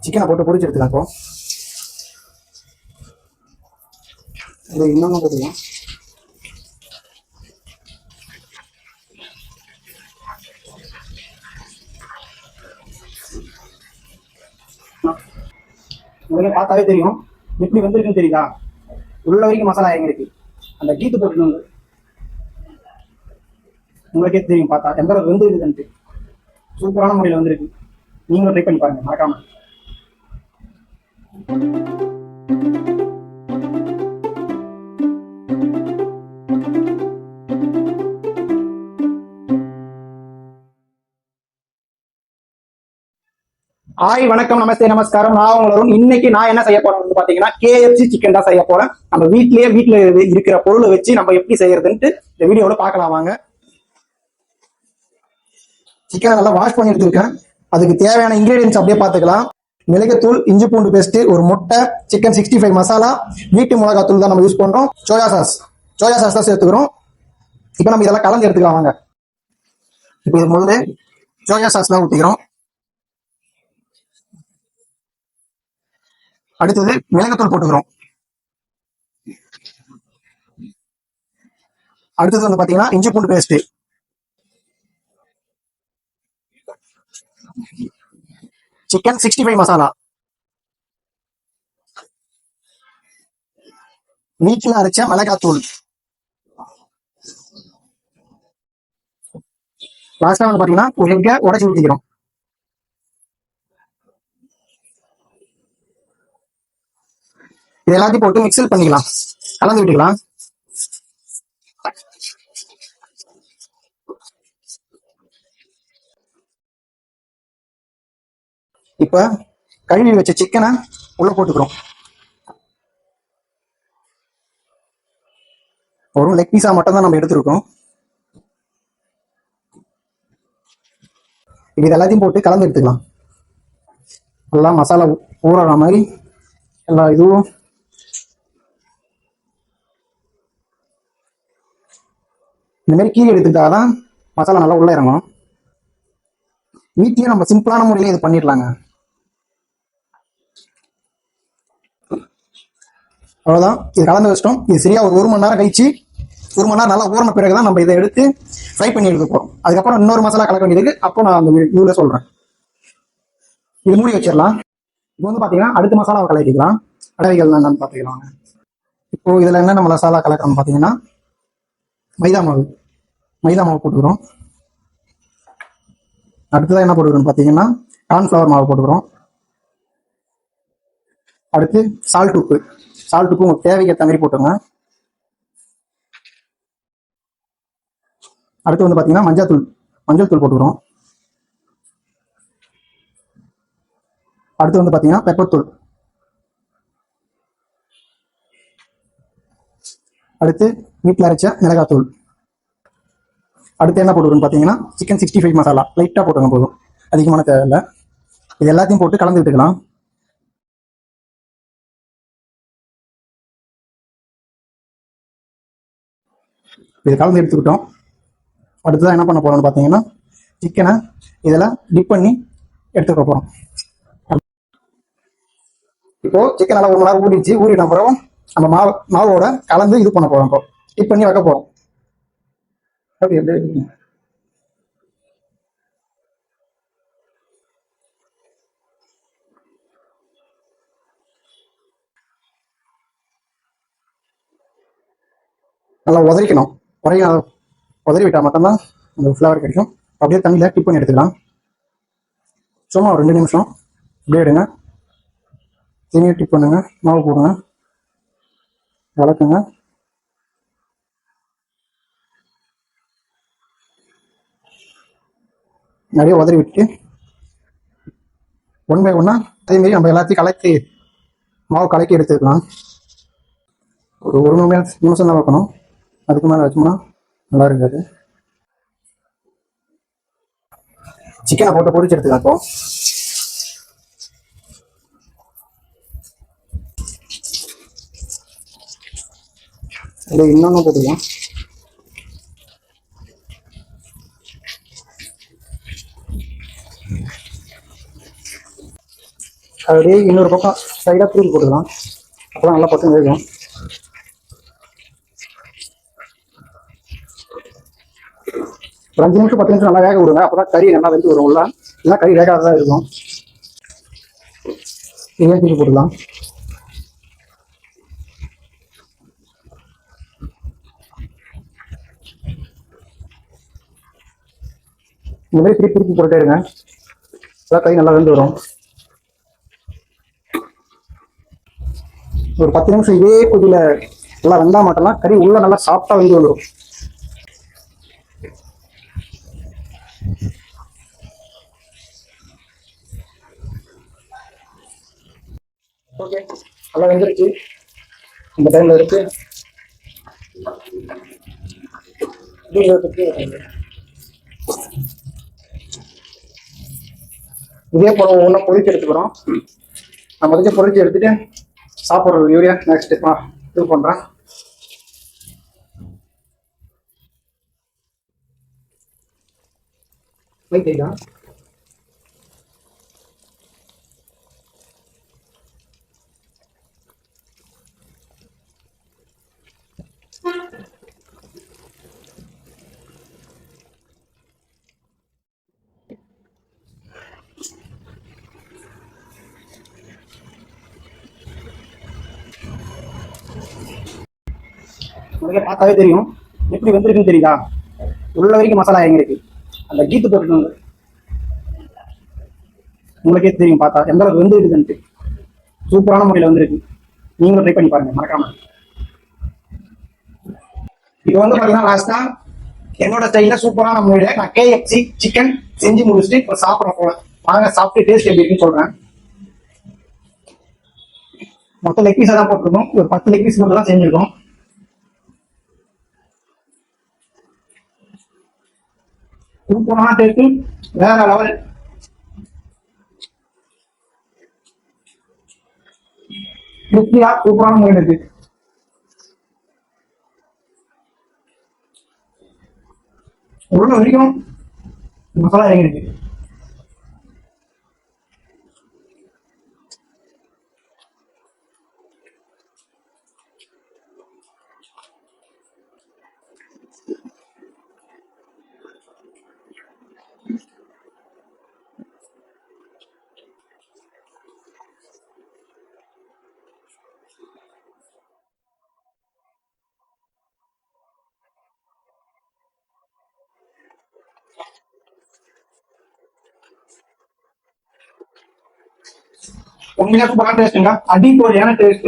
சிக்கனை போட்டு பொரிச்சு எடுத்துக்கலாம். இப்போ இது இன்னொன்று போட்டுக்கலாம். உங்களுக்கு பார்த்தாவே தெரியும் எப்படி வெந்திருக்குன்னு தெரியுதா? உள்ள வரைக்கும் மசாலா எங்க இருக்கு, அந்த கீத்து போட்டுட்டு உங்களுக்கே தெரியும் பார்த்தா எந்த அளவுக்கு வெந்திருக்குதுன்ட்டு. சூப்பரான முறையில் வந்திருக்கு. நீங்களும் ட்ரை பண்ணி பாருங்க மறக்காம. ஹாய், வணக்கம், நமஸ்தே, நமஸ்காரம். நான் உங்களோட இன்னைக்கு நான் என்ன செய்ய போறேன் பாத்தீங்கன்னா KFC சிக்கன் தான் செய்ய போறேன். நம்ம வீட்ல இருக்கிற பொருளை வச்சு நம்ம எப்படி செய்யறதுன்ட்டு இந்த வீடியோல பார்க்கலாம் வாங்க. சிக்கனை நல்லா வாஷ் பண்ணி எடுத்துருக்கேன். அதுக்கு தேவையான இன்கிரீடியன்ஸ் அப்படியே பார்த்துக்கலாம். மிளகுத்தூள், இஞ்சி பூண்டு பேஸ்ட், ஒரு முட்டை, சிக்கன் 65 மசாலா, வீட்டு மிளகாத்தூள் தான் நம்ம யூஸ் பண்றோம். சோயா சாஸ் தான் சேர்த்துக்கிறோம். இப்போ நம்ம இதெல்லாம் கலந்து எடுத்துக்கலாம் வாங்க. இப்போ இது முதல்ல சோயா சாஸ் தான் ஊற்றிக்கிறோம். அடுத்தது மிளகுத்தூள் போட்டுக்கிறோம். அடுத்தது வந்து பாத்தீங்கன்னா இஞ்சி பூண்டு பேஸ்ட், சிக்கன் 65 மசாலா, வீட்டில் அரைச்ச மிளகாத்தூள், லாஸ்டா வந்து பாத்தீங்கன்னா ஒரு எக்கை உடைச்சு ஊற்றிக்கிறோம். இது எல்லாத்தையும் போட்டு மிக்சர் பண்ணிக்கலாம், கலந்து விட்டுக்கலாம். இப்ப கழுவி வச்ச சிக்கனை உள்ள போட்டுக்கிறோம். ஒரு லெக் பீஸா மட்டும் தான் நம்ம எடுத்துருக்கோம். இது எல்லாத்தையும் போட்டு கலந்து எடுத்துக்கலாம். நல்லா மசாலா ஊறுற மாதிரி எல்லா இதுவும் இந்த மாதிரி கீழே எடுத்துக்கிட்டாதான் மசாலா நல்லா உள்ள இறங்கும். வீட்லயே நம்ம சிம்பிளான முறையில இது பண்ணிடலாங்க. அவ்வளவுதான். இது கலந்து வச்சிட்டோம். இது சரியா ஒரு மணி நேரம் கழிச்சு, ஒரு மணி நேரம் நல்லா ஊறின பிறகுதான் நம்ம இதை எடுத்து ஃப்ரை பண்ணி எடுக்க போறோம். அதுக்கப்புறம் இன்னொரு மசாலா கலக்க வேண்டியது. அப்போ நான் அந்த இதுல சொல்றேன். இது மூடி வச்சிடலாம். இப்போ வந்து பாத்தீங்கன்னா அடுத்த மசாலாவை கலக்கிக்கலாம். அடவைகள் என்னன்னு பாத்துக்கலாம். இப்போ இதுல என்னென்ன மசாலா கலக்கிறோம் பாத்தீங்கன்னா மைதா மாவு போட்டுக்கிறோம். அடுத்ததான் என்ன போட்டுக்கிறோம் பாத்தீங்கன்னா கார்ன்ஃபிளவர் மாவு போட்டுக்கிறோம். அடுத்து சால்ட் உப்பு உங்களுக்கு தேவைக்கு ஏற்ற மாதிரி போட்டுங்க. அடுத்து வந்து பாத்தீங்கன்னா மஞ்சள் தூள் போட்டுக்கிறோம். அடுத்து வந்து பாத்தீங்கன்னா பெப்பர் தூள். அடுத்து வீட்டில் அரைச்ச மிளகாத்தூள். அடுத்து என்ன போட்டுக்கணும் பாத்தீங்கன்னா சிக்கன் 65 மசாலா லைட்டா போட்டுங்க, போதும், அதிகமான தேவையில்லை. இது எல்லாத்தையும் போட்டு கலந்து விட்டுக்கலாம். இது கலந்து எடுத்துக்கிட்டோம். அடுத்ததான் என்ன பண்ண போறோம்னு பாத்தீங்கன்னா சிக்கனை இதெல்லாம் டிப் பண்ணி எடுத்துக்க போறோம். இப்போ சிக்கன் நல்லா ஒரு மணி நேரம் ஊறின அப்புறம் நம்ம மாவோட கலந்து இது பண்ண போறோம். இப்போ டிப் பண்ணி வைக்க போறோம். நல்லா உதறிக்கணும். உதறி விட்டா மட்டும்தான் அந்த ஃப்ளவர் கிடைக்கும். அப்படியே தண்ணியில் டிப் பண்ணி எடுத்துக்கலாம். சும்மா ஒரு 2 நிமிஷம் அப்படியே எடுங்க. தண்ணியை டிப் பண்ணுங்க, மாவு போடுங்க, வளர்க்குங்க. நிறைய உதறி விட்டு 1 பை 1 அதே மாதிரி நம்ம எல்லாத்தையும் மாவு கலக்கி எடுத்துக்கலாம். ஒரு நிமிஷம் தான் வைக்கணும். அதுக்கு மேலே வச்சோம்னா நல்லா இருக்காது. சிக்கனை போட்டு பொரிச்சு எடுத்துக்கலாம். இப்போ இன்னொன்று போட்டுக்கலாம். அப்படியே இன்னொரு பக்கம் சைடாக திருப்பி போட்டுக்கலாம். அப்போ நல்லா பக்கம் வேகும். ஒரு 5 நிமிஷம் 10 நிமிஷம் நல்லா வேக விடுங்க. அப்போதான் கறி நல்லா வெந்து வரும். உள்ள இல்லை கறி வேகாத தான் இருக்கும். இதையும் திருப்பி போட்டுக்கலாம். இந்த மாதிரி திருப்பி போட்டுட்டே இருங்க. அதான் கறி நல்லா வெந்து வரும். ஒரு 10 நிமிஷம் இதே கொதியில நல்லா வெந்தா மாட்டலாம் கறி உள்ள நல்லா சாஃப்டா வெந்து வந்துடும். ஓகே, நல்லா வெந்துருச்சு. இந்த டைம்ல இருக்கு இதே போல ஒவ்வொன்றும் பொறிச்சு எடுத்துக்கிறோம். நான் முதல்ல பொறிச்சு எடுத்துட்டு சாப்பிட்ற யூரியா நெக்ஸ்ட் இது பண்றேன். வைத்தா உங்களுக்கே பார்த்தாவே தெரியும் எப்படி வெந்திருக்குன்னு தெரியுதா. உள்ள வரைக்கும் மசாலா எங்க இருக்கு, அந்த கீத்து போட்டு உங்களுக்கே தெரியும் பார்த்தா எந்த அளவுக்கு வெந்திருக்குதுன்ட்டு. சூப்பரான முறையில் வந்திருக்கு. நீங்களும் ட்ரை பண்ணி பாருங்க மறக்காம. இப்போ வந்து பாத்தீங்கன்னா லாஸ்டா என்னோட ஸ்டைல சூப்பரான முறையில நான் KFC சிக்கன் செஞ்சு முடிச்சுட்டு இப்போ சாப்பிட போறேன். வாங்க சாப்பிட்டு டேஸ்ட் எப்படி இருக்குன்னு சொல்றேன். மொத்தம் லெக் பீஸா தான் போட்டிருக்கோம். ஒரு 10 லெக் பீஸ் மட்டும் தான் செஞ்சிருக்கோம். சூப்பரான டேஸ்ட், வேற லெவல். கிறிஸ்பியா சூப்பரான முறையில் இருக்கு. உள்ள வரைக்கும் மசாலா இறங்கிருக்கு. உண்மையா சூப்பரான டேஸ்ட்டுங்க, அடிப்படையான டேஸ்ட்.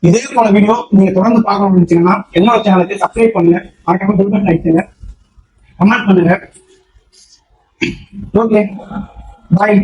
இதே போல வீடியோ நீங்க தொடர்ந்து பார்க்கணும்னு நினைச்சீங்கன்னா என்னோட சேனலுக்கு சப்ஸ்கிரைப் பண்ணுங்க, மறக்காம பெல் பட்டன் அடிச்சுங்க, கமெண்ட் பண்ணுங்க. ஓகே, பாய்.